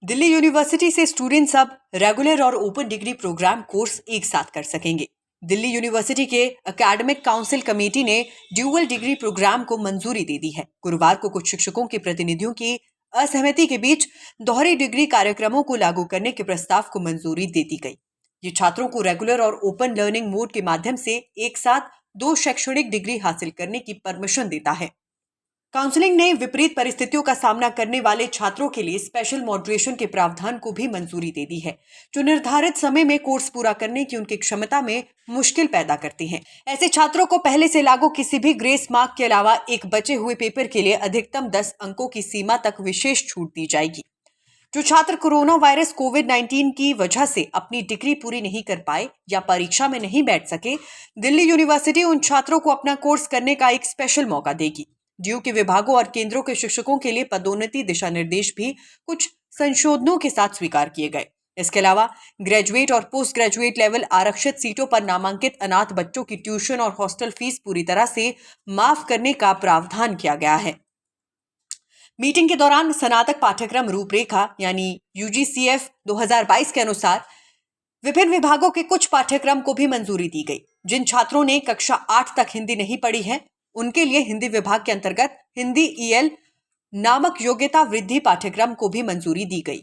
Delhi university से students अब regular और ओपन डिग्री प्रोग्राम कोर्स एक साथ कर सकेंगे। दिल्ली यूनिवर्सिटी के एकेडमिक काउंसिल कमेटी ने ड्यूअल डिग्री प्रोग्राम को मंजूरी दे दी है। गुरुवार को कुछ शिक्षकों के प्रतिनिधियों की असहमति के बीच दोहरी डिग्री कार्यक्रमों को लागू करने के प्रस्ताव को मंजूरी दे दी गई। ये छात्रों को रेगुलर और ओपन लर्निंग मोड के माध्यम से एक साथ 2 शैक्षणिक डिग्री हासिल करने की परमिशन देता है। काउंसलिंग ने विपरीत परिस्थितियों का सामना करने वाले छात्रों के लिए स्पेशल मॉडरेशन के प्रावधान को भी मंजूरी दे दी है, जो निर्धारित समय में कोर्स पूरा करने की उनकी क्षमता में मुश्किल पैदा करती हैं। ऐसे छात्रों को पहले से लागू किसी भी ग्रेस मार्क के अलावा एक बचे हुए पेपर के लिए अधिकतम 10 अंकों की सीमा तक विशेष छूट दी जाएगी। जो छात्र कोरोना वायरस कोविड-19 की वजह से अपनी डिग्री पूरी नहीं कर पाए या परीक्षा में नहीं बैठ सके, दिल्ली यूनिवर्सिटी उन छात्रों को अपना कोर्स करने का एक स्पेशल मौका देगी। डीयू के विभागों और केंद्रों के शिक्षकों के लिए पदोन्नति दिशा निर्देश भी कुछ संशोधनों के साथ स्वीकार किए गए। इसके अलावा ग्रेजुएट और पोस्ट ग्रेजुएट लेवल आरक्षित सीटों पर नामांकित अनाथ बच्चों की ट्यूशन और हॉस्टल फीस पूरी तरह से माफ करने का प्रावधान किया गया है। मीटिंग के दौरान स्नातक पाठ्यक्रम रूपरेखा यानी यूजीसीएफ 2022 के अनुसार विभिन्न विभागों के कुछ पाठ्यक्रम को भी मंजूरी दी गई। जिन छात्रों ने कक्षा 8 तक हिंदी नहीं पढ़ी है, उनके लिए हिंदी विभाग के अंतर्गत हिंदी ईएल नामक योग्यता वृद्धि पाठ्यक्रम को भी मंजूरी दी गई।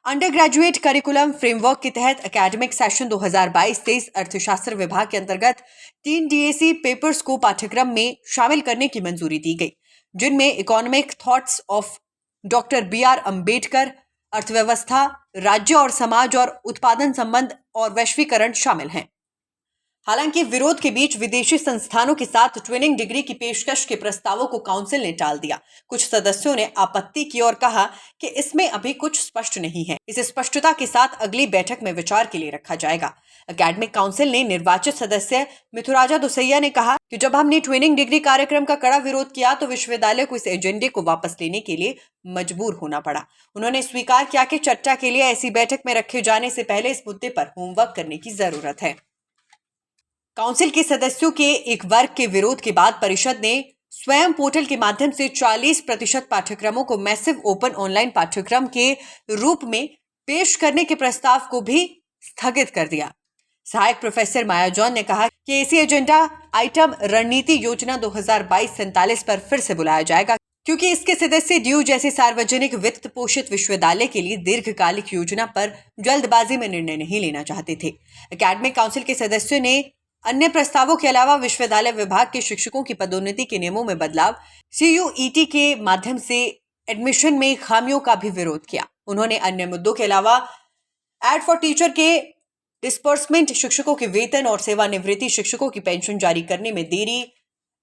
अंडर ग्रेजुएट करिकुलम फ्रेमवर्क के तहत एकेडमिक सेशन 2022-23 अर्थशास्त्र विभाग के अंतर्गत 3 डीएसी पेपर्स को पाठ्यक्रम में शामिल करने की मंजूरी दी गई, जिनमें economic thoughts of doctor BR Ambedkar, अर्थव्यवस्था, राज्य और समाज और उत्पादन संबंध और वैश्वीकरण शामिल हैं। हालांकि विरोध के बीच विदेशी संस्थानों के साथ ट्विनिंग डिग्री की पेशकश के प्रस्तावों को काउंसिल ने टाल दिया। कुछ सदस्यों ने आपत्ति की और कहा कि इसमें अभी कुछ स्पष्ट नहीं है, इसे स्पष्टता के साथ अगली बैठक में विचार के लिए रखा जाएगा। एकेडमिक काउंसिल ने निर्वाचित सदस्य मिथुराजा दुसैया ने कहा कि जब हमने ट्विनिंग डिग्री कार्यक्रम का कड़ा विरोध किया तो विश्वविद्यालय को इस एजेंडे को वापस लेने के लिए मजबूर होना पड़ा। उन्होंने स्वीकार किया कि चर्चा के लिए ऐसी बैठक में रखे जाने से पहले इस मुद्दे पर होमवर्क करने की जरूरत है। काउंसिल के सदस्यों के एक वर्ग के विरोध के बाद परिषद ने स्वयं पोर्टल के माध्यम से 40% पाठ्यक्रमों को मैसिव ओपन ऑनलाइन पाठ्यक्रम के रूप में पेश करने के प्रस्ताव को भी स्थगित कर दिया। सहायक प्रोफेसर माया जॉन ने कहा कि इसी एजेंडा आइटम रणनीति योजना 2022-47 पर फिर से बुलाया जाएगा, क्योंकि इसके सदस्य ड्यू जैसे सार्वजनिक वित्त पोषित विश्वविद्यालय के लिए दीर्घकालिक योजना पर जल्दबाजी में निर्णय नहीं लेना चाहते थे। एकेडमिक काउंसिल के सदस्यों ने अन्य प्रस्तावों के अलावा विश्वविद्यालय विभाग के शिक्षकों की पदोन्नति के नियमों में बदलाव, CUET के माध्यम से एडमिशन में खामियों का भी विरोध किया। उन्होंने अन्य मुद्दों के अलावा एड फॉर टीचर के डिस्बर्समेंट, शिक्षकों के वेतन और सेवानिवृत्ति शिक्षकों की पेंशन जारी करने में देरी,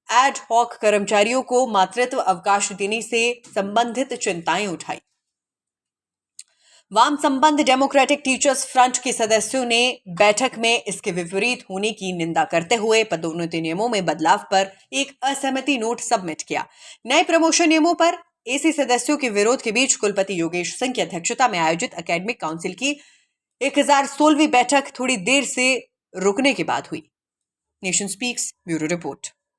एड हॉक कर्मचारियों को मातृत्व अवकाश देने से संबंधित चिंताएं उठाई। वाम संबंध डेमोक्रेटिक टीचर्स फ्रंट के सदस्यों ने बैठक में इसके विपरीत होने की निंदा करते हुए पदोन्नति नियमों में बदलाव पर एक असहमति नोट सबमिट किया। नए प्रमोशन नियमों पर एसी सदस्यों के विरोध के बीच कुलपति योगेश सिंह की अध्यक्षता में आयोजित एकेडमिक काउंसिल की 1016वीं बैठक थोड़ी देर से रुकने के बाद हुई। Nation speaks bureau report.